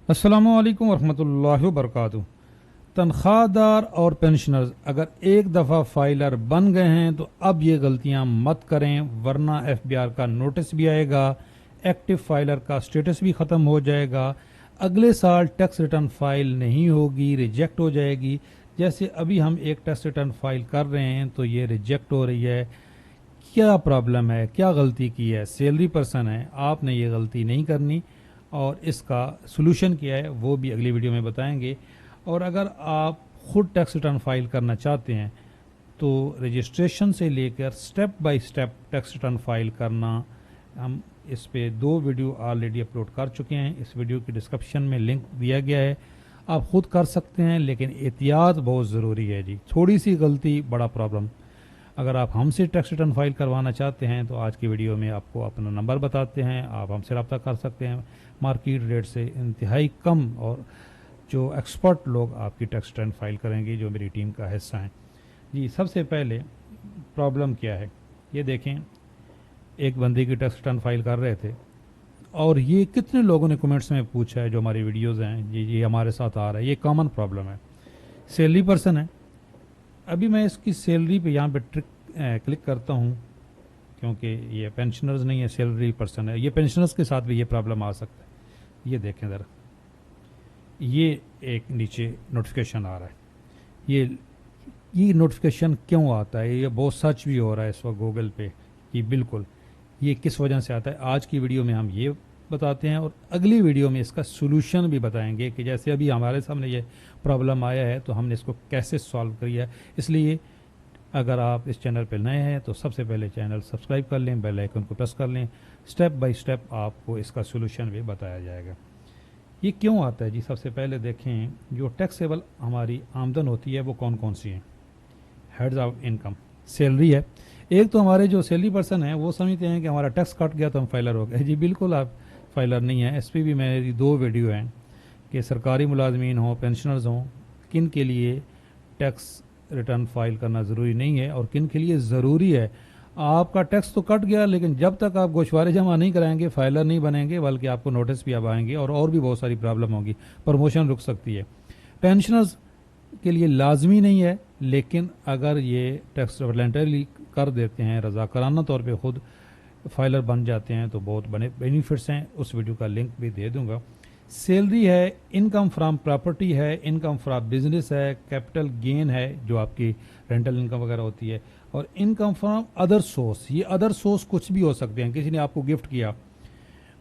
अस्सलामुअलैकुम वरहमतुल्लाहि वबरकातुहू। तनख्वाह दार और पेंशनर्स अगर एक दफ़ा फाइलर बन गए हैं तो अब ये गलतियां मत करें, वरना एफबीआर का नोटिस भी आएगा, एक्टिव फाइलर का स्टेटस भी ख़त्म हो जाएगा, अगले साल टैक्स रिटर्न फाइल नहीं होगी, रिजेक्ट हो जाएगी। जैसे अभी हम एक टैक्स रिटर्न फाइल कर रहे हैं तो ये रिजेक्ट हो रही है। क्या प्रॉब्लम है, क्या गलती की है? सैलरी पर्सन है, आपने ये गलती नहीं करनी और इसका सलूशन क्या है वो भी अगली वीडियो में बताएंगे। और अगर आप खुद टैक्स रिटर्न फाइल करना चाहते हैं तो रजिस्ट्रेशन से लेकर step by step tax return file करना, हम इस पे 2 वीडियो ऑलरेडी अपलोड कर चुके हैं। इस वीडियो की डिस्क्रिप्शन में लिंक दिया गया है, आप खुद कर सकते हैं, लेकिन एहतियात बहुत ज़रूरी है जी। थोड़ी सी गलती बड़ा प्रॉब्लम। अगर आप हमसे टैक्स रिटर्न फाइल करवाना चाहते हैं तो आज की वीडियो में आपको अपना नंबर बताते हैं, आप हमसे रब्ता कर सकते हैं। मार्केट रेट से इंतहाई कम और जो एक्सपर्ट लोग आपकी टैक्स रिटर्न फाइल करेंगे, जो मेरी टीम का हिस्सा हैं जी। सबसे पहले प्रॉब्लम क्या है ये देखें। एक बंदे की टैक्स रिटर्न फाइल कर रहे थे और ये कितने लोगों ने कमेंट्स में पूछा है, जो हमारी वीडियोज़ हैं जी, ये हमारे साथ आ रहा है, ये कॉमन प्रॉब्लम है। सैलरी पर्सन है, अभी मैं इसकी सैलरी पे यहाँ पे क्लिक करता हूँ क्योंकि ये पेंशनर्स नहीं है, सैलरी पर्सन है। ये पेंशनर्स के साथ भी ये प्रॉब्लम आ सकता है। ये देखें ज़रा, ये एक नीचे नोटिफिकेशन आ रहा है। ये नोटिफिकेशन क्यों आता है? ये बहुत सर्च भी हो रहा है इस वक्त गूगल पे कि बिल्कुल ये किस वजह से आता है। आज की वीडियो में हम ये बताते हैं और अगली वीडियो में इसका सॉल्यूशन भी बताएंगे कि जैसे अभी हमारे सामने ये प्रॉब्लम आया है तो हमने इसको कैसे सॉल्व किया है। इसलिए अगर आप इस चैनल पर नए हैं तो सबसे पहले चैनल सब्सक्राइब कर लें, बेल आइकन को प्रेस कर लें। स्टेप बाय स्टेप आपको इसका सॉल्यूशन भी बताया जाएगा। ये क्यों आता है जी? सबसे पहले देखें, जो टैक्सेबल हमारी आमदन होती है वो कौन कौन सी है। हेड्स ऑफ इनकम सैलरी है। एक तो हमारे जो सैलरी पर्सन है वो समझते हैं कि हमारा टैक्स कट गया तो हम फाइलर हो गए। जी बिल्कुल, आप फाइलर नहीं है। इस पर भी मेरी 2 वीडियो हैं कि सरकारी मुलाजमीन हों, पेंशनर्स हों, किन के लिए टैक्स रिटर्न फाइल करना ज़रूरी नहीं है और किन के लिए ज़रूरी है। आपका टैक्स तो कट गया, लेकिन जब तक आप गोशवारे जमा नहीं कराएंगे फाइलर नहीं बनेंगे, बल्कि आपको नोटिस भी अब आएंगे और भी बहुत सारी प्रॉब्लम होगी, प्रमोशन रुक सकती है। पेंशनर्स के लिए लाजमी नहीं है, लेकिन अगर ये टैक्स वॉलंटरली कर देते हैं, रज़ाकाराना तौर पे खुद फाइलर बन जाते हैं तो बहुत बड़े बेनिफिट्स हैं। उस वीडियो का लिंक भी दे दूंगा। सैलरी है, इनकम फ्रॉम प्रॉपर्टी है, इनकम फ्रॉम बिजनेस है, कैपिटल गेन है जो आपकी रेंटल इनकम वगैरह होती है, और इनकम फ्रॉम अदर सोर्स। ये अदर सोर्स कुछ भी हो सकते हैं। किसी ने आपको गिफ्ट किया,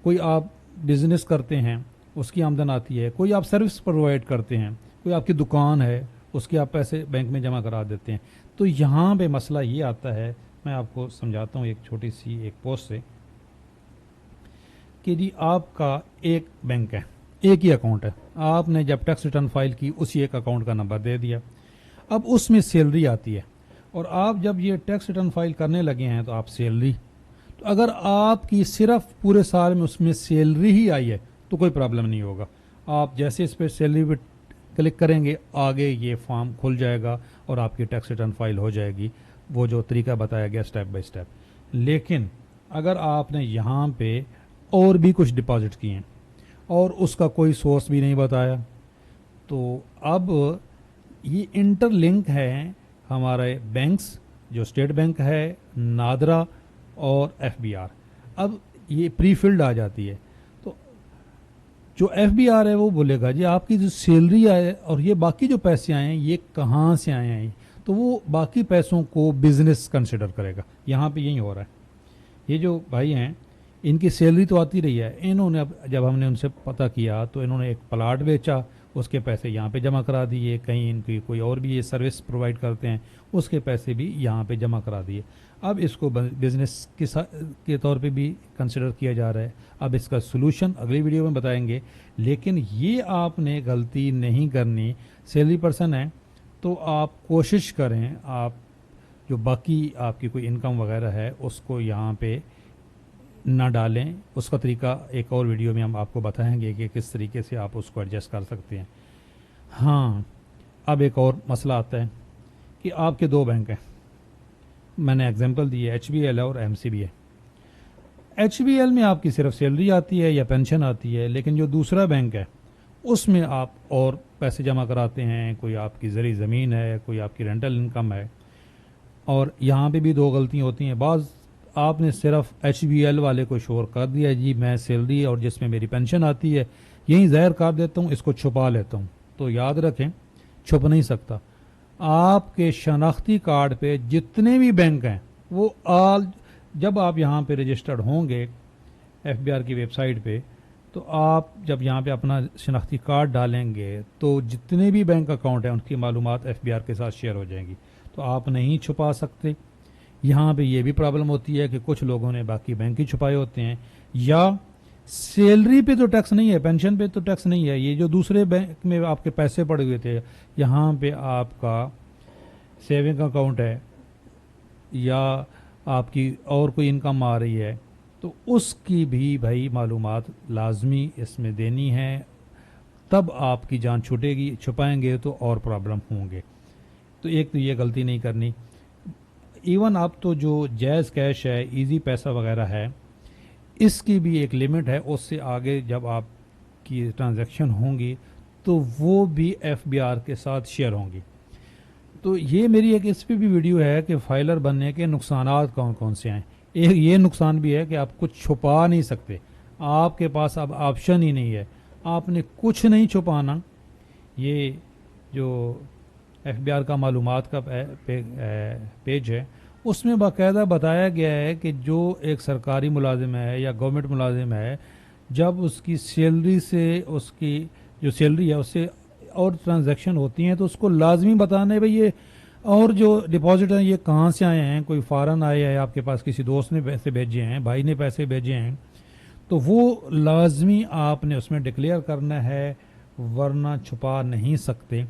कोई आप बिजनेस करते हैं उसकी आमदन आती है, कोई आप सर्विस प्रोवाइड करते हैं, कोई आपकी दुकान है उसके आप पैसे बैंक में जमा करा देते हैं। तो यहाँ पे मसला ये आता है, मैं आपको समझाता हूँ एक छोटी सी एक पोस्ट से कि जी आपका एक बैंक है, एक ही अकाउंट है, आपने जब टैक्स रिटर्न फाइल की उसी एक अकाउंट का नंबर दे दिया। अब उसमें सैलरी आती है और आप जब ये टैक्स रिटर्न फाइल करने लगे हैं तो आप सैलरी, तो अगर आपकी सिर्फ पूरे साल में उसमें सैलरी ही आई है तो कोई प्रॉब्लम नहीं होगा। आप जैसे इस पर सैलरी पे क्लिक करेंगे, आगे ये फॉर्म खुल जाएगा और आपकी टैक्स रिटर्न फाइल हो जाएगी, वो जो तरीका बताया गया स्टेप बाय स्टेप। लेकिन अगर आपने यहाँ पे और भी कुछ डिपॉजिट किए हैं और उसका कोई सोर्स भी नहीं बताया, तो अब ये इंटरलिंक है हमारे बैंक्स, जो स्टेट बैंक है, नादरा और एफबीआर। अब ये प्री फिल्ड आ जाती है तो जो एफबीआर है वो बोलेगा जी आपकी जो सैलरी आए और ये बाकी जो पैसे आए हैं ये कहाँ से आए हैं, तो वो बाकी पैसों को बिजनेस कंसिडर करेगा। यहाँ पे यही हो रहा है। ये जो भाई हैं इनकी सैलरी तो आती रही है, इन्होंने अब जब हमने उनसे पता किया तो इन्होंने एक प्लाट बेचा, उसके पैसे यहाँ पे जमा करा दिए। कहीं इनकी कोई और भी ये सर्विस प्रोवाइड करते हैं, उसके पैसे भी यहाँ पे जमा करा दिए। अब इसको बिजनेस के तौर पे भी कंसिडर किया जा रहा है। अब इसका सलूशन अगली वीडियो में बताएंगे, लेकिन ये आपने गलती नहीं करनी। सैलरी पर्सन है तो आप कोशिश करें, आप जो बाकी आपकी कोई इनकम वगैरह है उसको यहाँ पे ना डालें। उसका तरीका एक और वीडियो में हम आपको बताएंगे कि किस तरीके से आप उसको एडजस्ट कर सकते हैं। हाँ, अब एक और मसला आता है कि आपके 2 बैंक हैं, मैंने एग्जांपल दी है HBL और MCB। HBL में आपकी सिर्फ सैलरी आती है या पेंशन आती है, लेकिन जो दूसरा बैंक है اس میں آپ اور پیسے جمع کراتے ہیں، کوئی آپ کی زرعی زمین ہے، کوئی آپ کی رینٹل انکم ہے. اور یہاں پہ بھی دو غلطیاں ہوتی ہیں. بعض آپ نے صرف ایچ بی ایل والے کو شور کر دیا جی میں سیلری اور جس میں میری پینشن آتی ہے یہی ظاہر کر دیتا ہوں، اس کو چھپا لیتا ہوں. تو یاد رکھیں چھپ نہیں سکتا. آپ کے شناختی کارڈ پہ جتنے بھی بینک ہیں وہ آل، جب آپ یہاں پہ رجسٹرڈ ہوں گے ایف بی آر کی ویب سائٹ پہ، تو آپ جب یہاں پہ اپنا شناختی کارڈ ڈالیں گے تو جتنے بھی بینک اکاؤنٹ ہیں ان کی معلومات ایف بی آر کے ساتھ شیئر ہو جائیں گی. تو آپ نہیں چھپا سکتے. یہاں پہ یہ بھی پرابلم ہوتی ہے کہ کچھ لوگوں نے باقی بینک ہی چھپائے ہوتے ہیں، یا سیلری پہ تو ٹیکس نہیں ہے، پینشن پہ تو ٹیکس نہیں ہے، یہ جو دوسرے بینک میں آپ کے پیسے پڑے ہوئے تھے یہاں پہ آپ کا سیونگ اکاؤنٹ ہے یا آپ کی اور کوئی انکم آ رہی ہے تو اس کی بھی بھائی معلومات لازمی اس میں دینی ہے. تب آپ کی جان چھوٹے گی. چھپائیں گے تو اور پرابلم ہوں گے. تو ایک تو یہ غلطی نہیں کرنی. ایون اب تو جو جائز کیش ہے، ایزی پیسہ وغیرہ ہے، اس کی بھی ایک لمٹ ہے. اس سے آگے جب آپ کی ٹرانزیکشن ہوں گی تو وہ بھی ایف بی آر کے ساتھ شیئر ہوں گی. تو یہ میری ایک اس پہ بھی ویڈیو ہے کہ فائلر بننے کے نقصانات کون کون سے ہیں. ایک یہ نقصان بھی ہے کہ آپ کچھ چھپا نہیں سکتے، آپ کے پاس اب آپشن ہی نہیں ہے، آپ نے کچھ نہیں چھپانا. یہ جو ایف بی آر کا معلومات کا پیج ہے اس میں باقاعدہ بتایا گیا ہے کہ جو ایک سرکاری ملازم ہے یا گورنمنٹ ملازم ہے، جب اس کی سیلری سے اس کی جو سیلری ہے اس سے اور ٹرانزیکشن ہوتی ہیں تو اس کو لازمی بتانا ہے بھئی یہ اور جو ڈپازٹ ہیں یہ کہاں سے آئے ہیں. کوئی فارن آئے ہیں، آپ کے پاس کسی دوست نے پیسے بھیجے ہیں، بھائی نے پیسے بھیجے ہیں، تو وہ لازمی آپ نے اس میں ڈکلیئر کرنا ہے، ورنہ چھپا نہیں سکتے.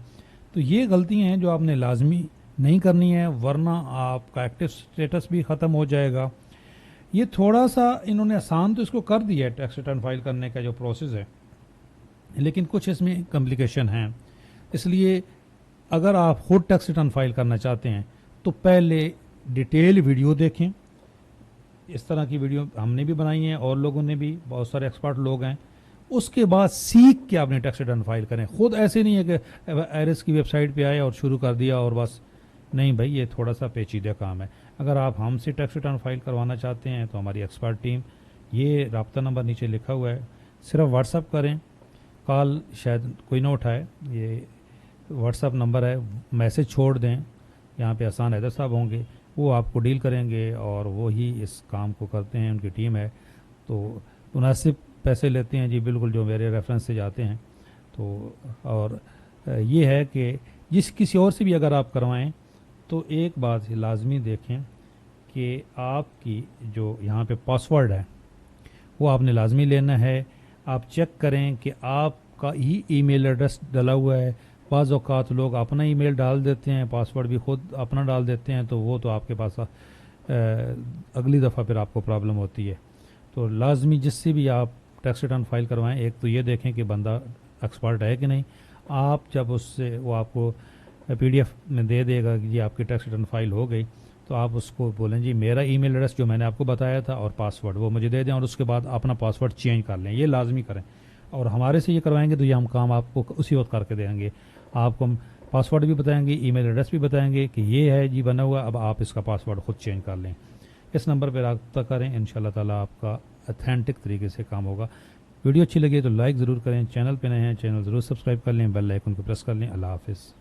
تو یہ غلطیاں ہیں جو آپ نے لازمی نہیں کرنی ہے، ورنہ آپ کا ایکٹیو سٹیٹس بھی ختم ہو جائے گا. یہ تھوڑا سا انہوں نے آسان تو اس کو کر دیا ہے ٹیکس ریٹرن فائل کرنے کا جو پروسیس ہے، لیکن کچھ اس میں کمپلیکیشن ہیں. اس لیے اگر آپ خود ٹیکس ریٹرن فائل کرنا چاہتے ہیں تو پہلے ڈیٹیل ویڈیو دیکھیں. اس طرح کی ویڈیو ہم نے بھی بنائی ہیں اور لوگوں نے بھی، بہت سارے ایکسپرٹ لوگ ہیں. اس کے بعد سیکھ کے آپ نے ٹیکس ریٹرن فائل کریں. خود ایسے نہیں ہے کہ ایرس کی ویب سائٹ پہ آئے اور شروع کر دیا اور بس. نہیں بھائی، یہ تھوڑا سا پیچیدہ کام ہے. اگر آپ ہم سے ٹیکس ریٹرن فائل کروانا چاہتے ہیں تو ہماری ایکسپرٹ ٹیم، یہ رابطہ نمبر نیچے لکھا ہوا ہے، صرف واٹس اپ کریں. کال شاید کوئی نہ اٹھائے، یہ واٹس اپ نمبر ہے، میسج چھوڑ دیں. یہاں پہ آسان حیدر صاحب ہوں گے، وہ آپ کو ڈیل کریں گے اور وہی اس کام کو کرتے ہیں، ان کی ٹیم ہے. تو مناسب پیسے لیتے ہیں جی، بالکل جو میرے ریفرنس سے جاتے ہیں. تو اور یہ ہے کہ کسی اور سے بھی اگر آپ کروائیں تو ایک بات لازمی دیکھیں کہ آپ کی جو یہاں پہ پاسورڈ ہے وہ آپ نے لازمی لینا ہے. آپ چیک کریں کہ آپ کا ہی ای میل ایڈریس ڈلا ہوا ہے. بعض اوقات لوگ اپنا ای میل ڈال دیتے ہیں، پاسورڈ بھی خود اپنا ڈال دیتے ہیں، تو وہ تو آپ کے پاس اگلی دفعہ پھر آپ کو پرابلم ہوتی ہے. تو لازمی جس سے بھی آپ ٹیکس ریٹرن فائل کروائیں، ایک تو یہ دیکھیں کہ بندہ ایکسپرٹ ہے کہ نہیں. آپ جب اس سے وہ آپ کو پی ڈی ایف میں دے دے گا کہ جی آپ کی ٹیکس ریٹرن فائل ہو گئی، تو آپ اس کو بولیں جی میرا ای میل ایڈریس جو میں نے آپ کو بتایا تھا اور پاسورڈ وہ مجھے دے دیں، اور اس کے بعد اپنا پاسورڈ چینج کر لیں. یہ لازمی کریں. اور ہمارے سے یہ کروائیں گے تو یہ ہم کام آپ کو اسی وقت کر کے دیں گے. آپ کو ہم پاسورڈ بھی بتائیں گے، ای میل ایڈریس بھی بتائیں گے کہ یہ ہے جی بنا ہوا، اب آپ اس کا پاسورڈ خود چینج کر لیں. اس نمبر پہ رابطہ کریں، انشاءاللہ تعالیٰ آپ کا اتھینٹک طریقے سے کام ہوگا. ویڈیو اچھی لگی تو لائک ضرور کریں. چینل پہ نئے ہیں چینل ضرور سبسکرائب کر لیں، بیل آئیکن کو پریس کر لیں. اللہ حافظ.